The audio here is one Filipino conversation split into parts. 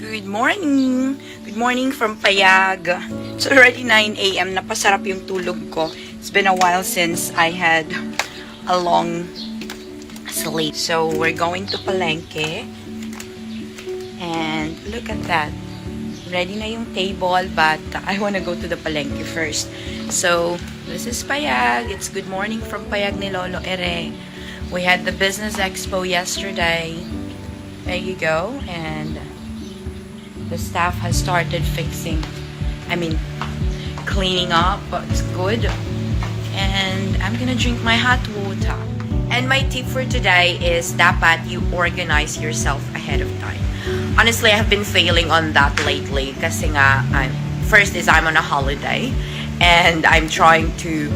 Good morning! Good morning from Payag. It's already 9 a.m. Napasarap yung tulog ko. It's been a while since I had a long sleep. So, we're going to Palengke. And look at that. Ready na yung table, but I wanna go to the Palengke first. So, this is Payag. It's good morning from Payag ni Lolo Ere. We had the business expo yesterday. There you go. And the staff has started cleaning up. It's good. And I'm gonna drink my hot water. And my tip for today is dapat you organize yourself ahead of time. Honestly, I have been failing on that lately kasi nga, first is I'm on a holiday and I'm trying to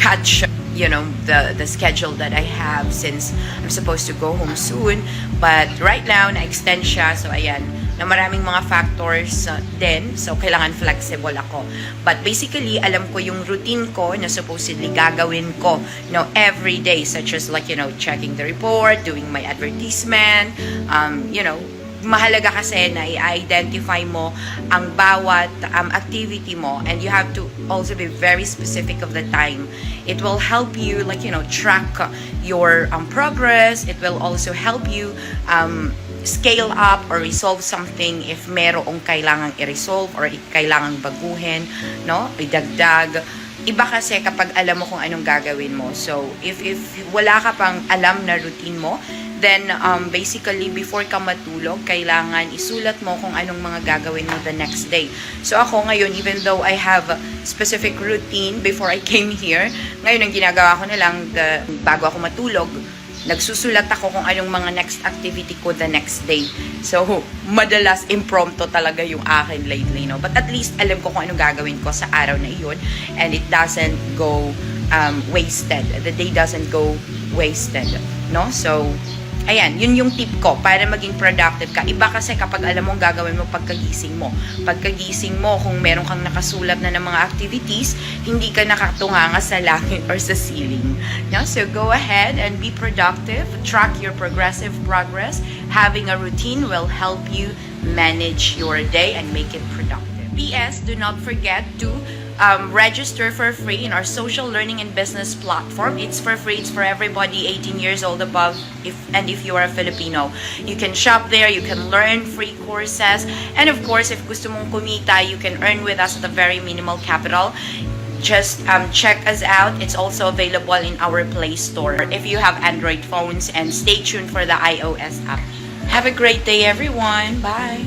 catch the schedule that I have since I'm supposed to go home soon. But right now, na-extend siya. So, ayan, na maraming mga factors din. So, kailangan flexible ako. But basically, alam ko yung routine ko na supposedly gagawin ko, every day. Such as checking the report, doing my advertisement, mahalaga kasi na i-identify mo ang bawat activity mo, and you have to also be very specific of the time. It will help you track your progress. It will also help you scale up or resolve something if merong kailangang i-resolve or kailangang baguhin, idagdag. Iba kasi kapag alam mo kung anong gagawin mo. So, if wala ka pang alam na routine mo, then basically before ka matulog, kailangan isulat mo kung anong mga gagawin mo the next day. So ako ngayon, even though I have a specific routine before I came here, ngayon ang ginagawa ko na lang bago ako matulog, nagsusulat ako kung anong mga next activity ko the next day. So, madalas impromptu talaga yung akin lately, But at least alam ko kung anong gagawin ko sa araw na iyon, and it doesn't go wasted. The day doesn't go wasted, So, ayan, yun yung tip ko para maging productive ka. Iba kasi kapag alam mo ang gagawin mo pagkagising mo. Pagkagising mo, kung meron kang nakasulat na ng mga activities, hindi ka nakatunganga sa langit or sa ceiling. So go ahead and be productive. Track your progressive progress. Having a routine will help you manage your day and make it productive. P.S. Do not forget to register for free in our social learning and business platform. It's for free. It's for everybody 18 years old above. If you are a Filipino, you can shop there. You can learn free courses. And of course, if gusto mong kumita, you can earn with us at a very minimal capital. Just check us out. It's also available in our Play Store if you have Android phones. And stay tuned for the iOS app. Have a great day, everyone. Bye.